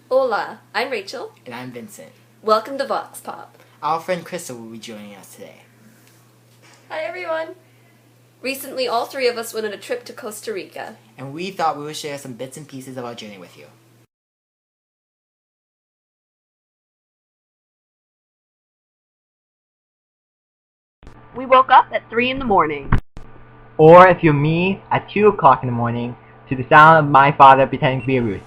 Hola, I'm Rachel. And I'm Vincent. Welcome to Vox Pop. Our friend Crystal will be joining us today. Hi everyone. Recently, all three of us went on a trip to Costa Rica. And we thought we would share some bits and pieces of our journey with you. We woke up at 3 in the morning. Or if you're me, at 2 o'clock in the morning, to the sound of my father pretending to be a rooster.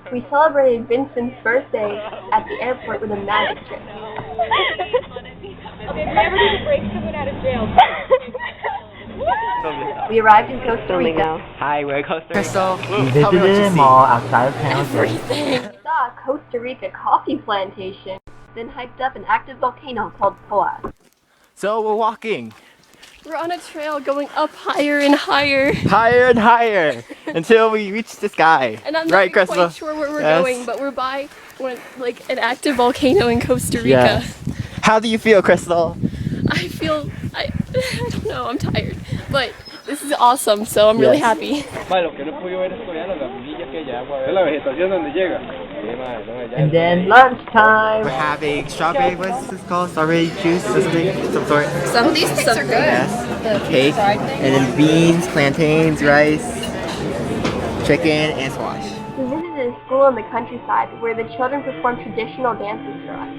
We celebrated Vincent's birthday at the airport with a magic trick. They've never did a break someone out of jail. We arrived in Costa Rica. Hi, we're Costa Rica. Crystal, We tell me what visited you a see. mall outside of San Jose. Everything. We saw a Costa Rica coffee plantation, then hiked up an active volcano called Poa. So we're walking We're on a trail going up higher and higher. higher and higher until we reach the sky. And I'm right, not Crystal? quite sure where we're Yes. going, but we're by an active volcano in Costa Rica. Yes. How do you feel, Crystal? I don't know, I'm tired. But this is awesome, so I'm really Yes. happy. And then lunchtime. We're having strawberry, what's this called? Strawberry juice or something? Some sort. Some of these things are good. Yes. Cake. And then beans, plantains, rice, chicken, and squash. We visited a school in the countryside where the children performed traditional dances for us.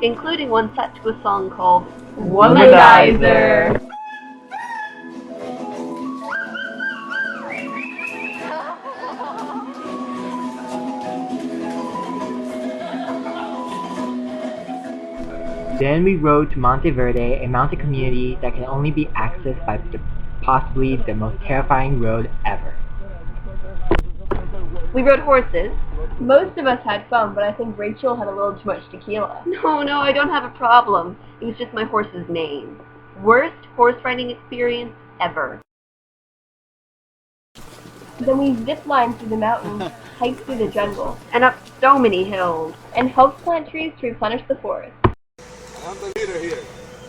Including one set to a song called Womanizer. Then we rode to Monteverde, a mountain community that can only be accessed by possibly the most terrifying road ever. We rode horses. Most of us had fun, but I think Rachael had a little too much tequila. No, I don't have a problem. It was just my horse's name. Worst horse riding experience ever. Then we zip-lined through the mountains, hiked through the jungle, and up so many hills, and helped plant trees to replenish the forest.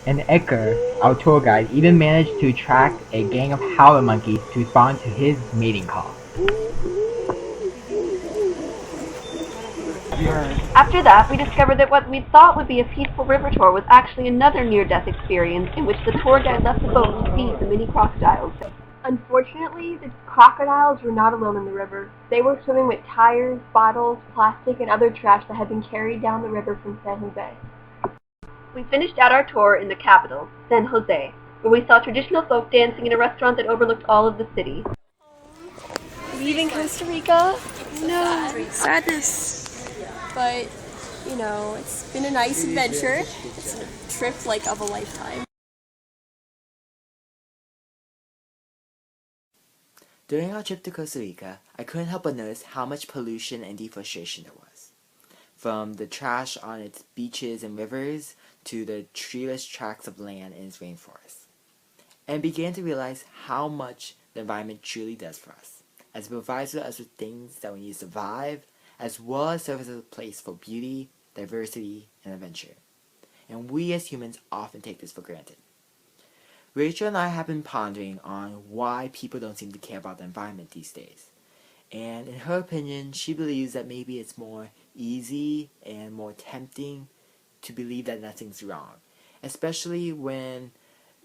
And Edgar, our tour guide, even managed to attract a gang of howler monkeys to respond to his mating call. After that, we discovered that what we thought would be a peaceful river tour was actually another near-death experience in which the tour guide left the boat to feed the mini crocodiles. Unfortunately, the crocodiles were not alone in the river. They were swimming with tires, bottles, plastic, and other trash that had been carried down the river from San Jose. We finished out our tour in the capital, San Jose, where we saw traditional folk dancing in a restaurant that overlooked all of the city. Leaving Costa Rica? No, sadness. But, it's been a nice adventure. It's a trip of a lifetime. During our trip to Costa Rica, I couldn't help but notice how much pollution and deforestation there was. From the trash on its beaches and rivers to the treeless tracts of land in its rainforests. And began to realize how much the environment truly does for us, as it provides us with things that we need to survive, as well as serves as a place for beauty, diversity, and adventure. And we as humans often take this for granted. Rachel and I have been pondering on why people don't seem to care about the environment these days. And in her opinion, she believes that maybe it's more easy and more tempting to believe that nothing's wrong, especially when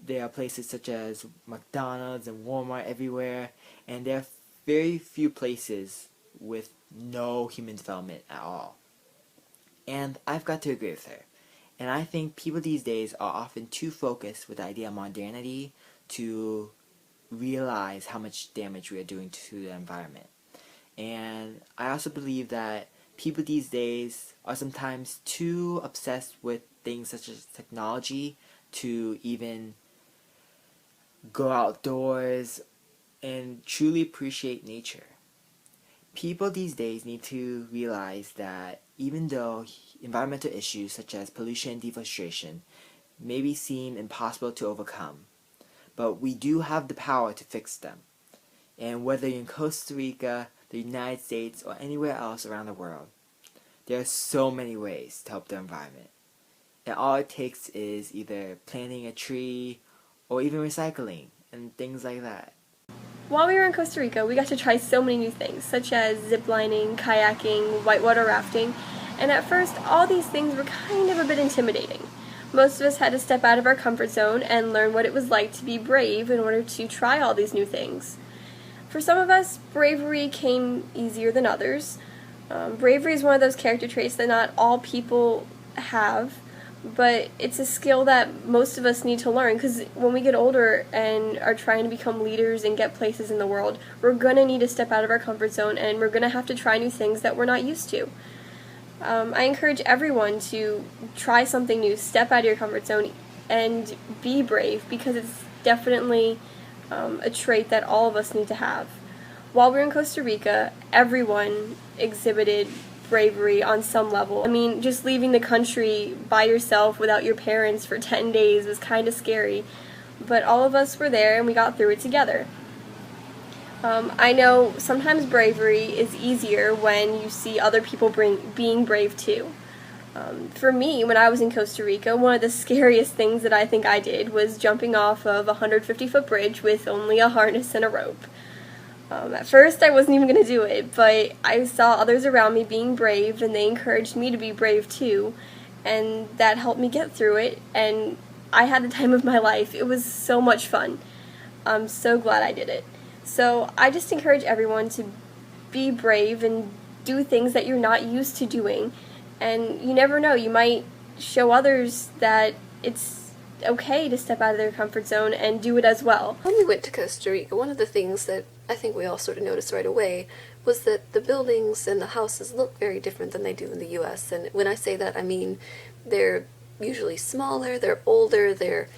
there are places such as McDonald's and Walmart everywhere, and there are very few places with no human development at all. And I've got to agree with her. And I think people these days are often too focused with the idea of modernity to realize how much damage we are doing to the environment. And I also believe that people these days are sometimes too obsessed with things such as technology to even go outdoors and truly appreciate nature. People these days need to realize that even though environmental issues such as pollution and deforestation maybe seem impossible to overcome, but we do have the power to fix them. And whether you're in Costa Rica, the United States, or anywhere else around the world, there are so many ways to help the environment. And all it takes is either planting a tree or even recycling and things like that. While we were in Costa Rica, we got to try so many new things, such as ziplining, kayaking, whitewater rafting, and at first all these things were kind of a bit intimidating. Most of us had to step out of our comfort zone and learn what it was like to be brave in order to try all these new things. For some of us, bravery came easier than others. Bravery is one of those character traits that not all people have, but it's a skill that most of us need to learn, because when we get older and are trying to become leaders and get places in the world, we're going to need to step out of our comfort zone, and we're going to have to try new things that we're not used to. I encourage everyone to try something new, step out of your comfort zone, and be brave, because it's definitely a trait that all of us need to have. While we were in Costa Rica, everyone exhibited bravery on some level. I mean, just leaving the country by yourself without your parents for 10 days was kind of scary, but all of us were there and we got through it together. I know sometimes bravery is easier when you see other people being brave too. For me, when I was in Costa Rica, one of the scariest things that I think I did was jumping off of a 150-foot bridge with only a harness and a rope. At first I wasn't even going to do it, but I saw others around me being brave, and they encouraged me to be brave too, and that helped me get through it, and I had the time of my life. It was so much fun. I'm so glad I did it. So I just encourage everyone to be brave and do things that you're not used to doing, and you never know, you might show others that it's okay to step out of their comfort zone and do it as well. When we went to Costa Rica, one of the things that I think we all sort of noticed right away was that the buildings and the houses look very different than they do in the US. And when I say that, I mean they're usually smaller, they're older,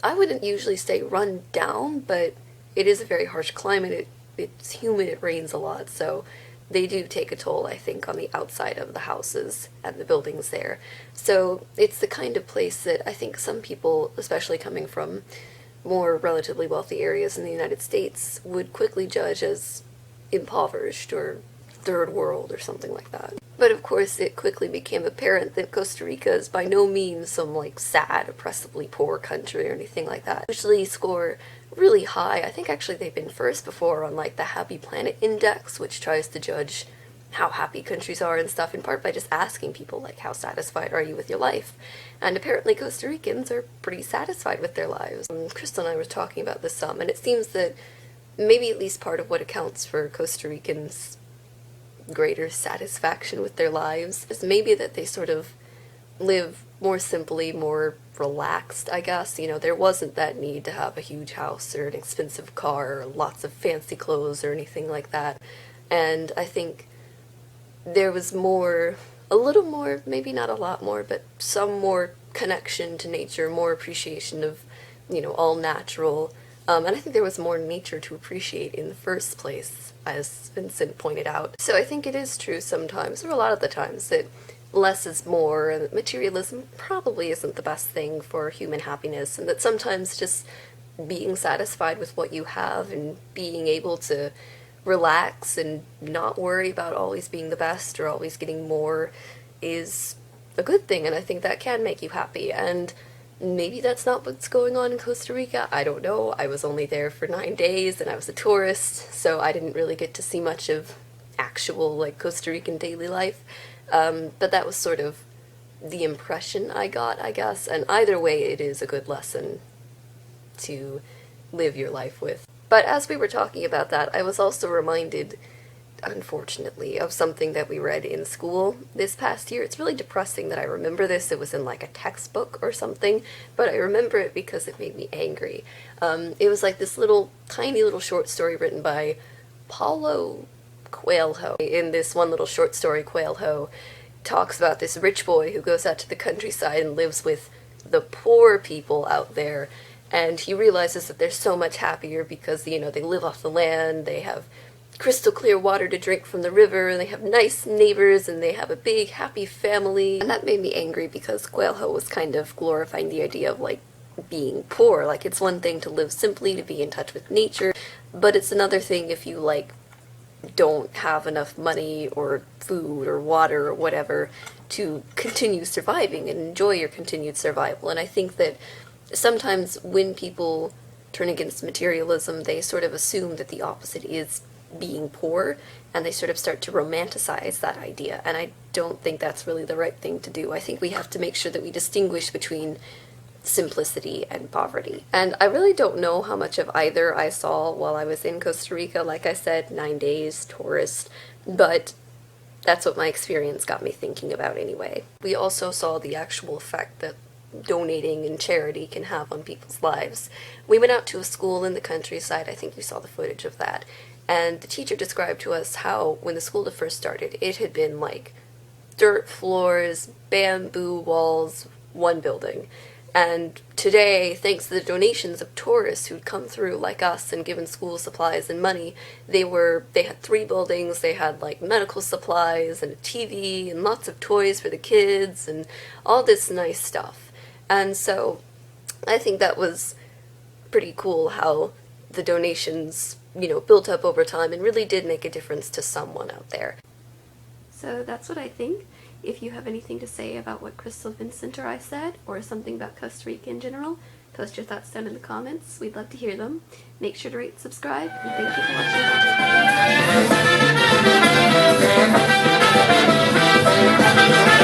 I wouldn't usually say run down, but it is a very harsh climate. It's humid, it rains a lot, so they do take a toll, I think, on the outside of the houses and the buildings there. So it's the kind of place that I think some people, especially coming from more relatively wealthy areas in the United States, would quickly judge as impoverished or third world or something like that. But of course it quickly became apparent that Costa Rica is by no means some like sad, oppressively poor country or anything like that. They usually score really high. I think actually they've been first before on like the Happy Planet Index, which tries to judge how happy countries are and stuff, in part by just asking people like, how satisfied are you with your life? And apparently Costa Ricans are pretty satisfied with their lives. Crystal and I were talking about this some, and it seems that maybe at least part of what accounts for Costa Ricans' greater satisfaction with their lives is maybe that they sort of live more simply, more relaxed, I guess. You know, there wasn't that need to have a huge house or an expensive car or lots of fancy clothes or anything like that. And I think there was more, a little more, maybe not a lot more, but some more connection to nature, more appreciation of, you know, all natural. And I think there was more nature to appreciate in the first place, as Vincent pointed out. So I think it is true sometimes, or a lot of the times, that less is more, and that materialism probably isn't the best thing for human happiness, and that sometimes just being satisfied with what you have and being able to relax and not worry about always being the best or always getting more is a good thing, and I think that can make you happy. And maybe that's not what's going on in Costa Rica. I don't know. I was only there for 9 days and I was a tourist, so I didn't really get to see much of actual like Costa Rican daily life. But that was sort of the impression I got, I guess. And either way, it is a good lesson to live your life with. But as we were talking about that, I was also reminded, unfortunately, of something that we read in school this past year. It's really depressing that I remember this. It was in like a textbook or something, but I remember it because it made me angry. It was like this little, tiny little short story written by Paulo Coelho. In this one little short story, Coelho talks about this rich boy who goes out to the countryside and lives with the poor people out there, and he realizes that they're so much happier because, you know, they live off the land, they have crystal clear water to drink from the river, and they have nice neighbors, and they have a big happy family. And that made me angry because Coelho was kind of glorifying the idea of like being poor. Like, it's one thing to live simply, to be in touch with nature, but it's another thing if you like don't have enough money or food or water or whatever to continue surviving and enjoy your continued survival. And I think that sometimes when people turn against materialism, they sort of assume that the opposite is being poor, and they sort of start to romanticize that idea. And I don't think that's really the right thing to do. I think we have to make sure that we distinguish between simplicity and poverty. And I really don't know how much of either I saw while I was in Costa Rica. Like I said, 9 days, tourist, but that's what my experience got me thinking about anyway. We also saw the actual effect that donating and charity can have on people's lives. We went out to a school in the countryside, I think you saw the footage of that, and the teacher described to us how when the school had first started, it had been like dirt floors, bamboo walls, one building. And today, thanks to the donations of tourists who'd come through like us and given school supplies and money, they had 3 buildings, they had like medical supplies and a TV and lots of toys for the kids and all this nice stuff. And so I think that was pretty cool how the donations, built up over time and really did make a difference to someone out there. So that's what I think. If you have anything to say about what Crystal, Vincent, or I said, or something about Costa Rica in general, post your thoughts down in the comments. We'd love to hear them. Make sure to rate and subscribe, and thank you for watching.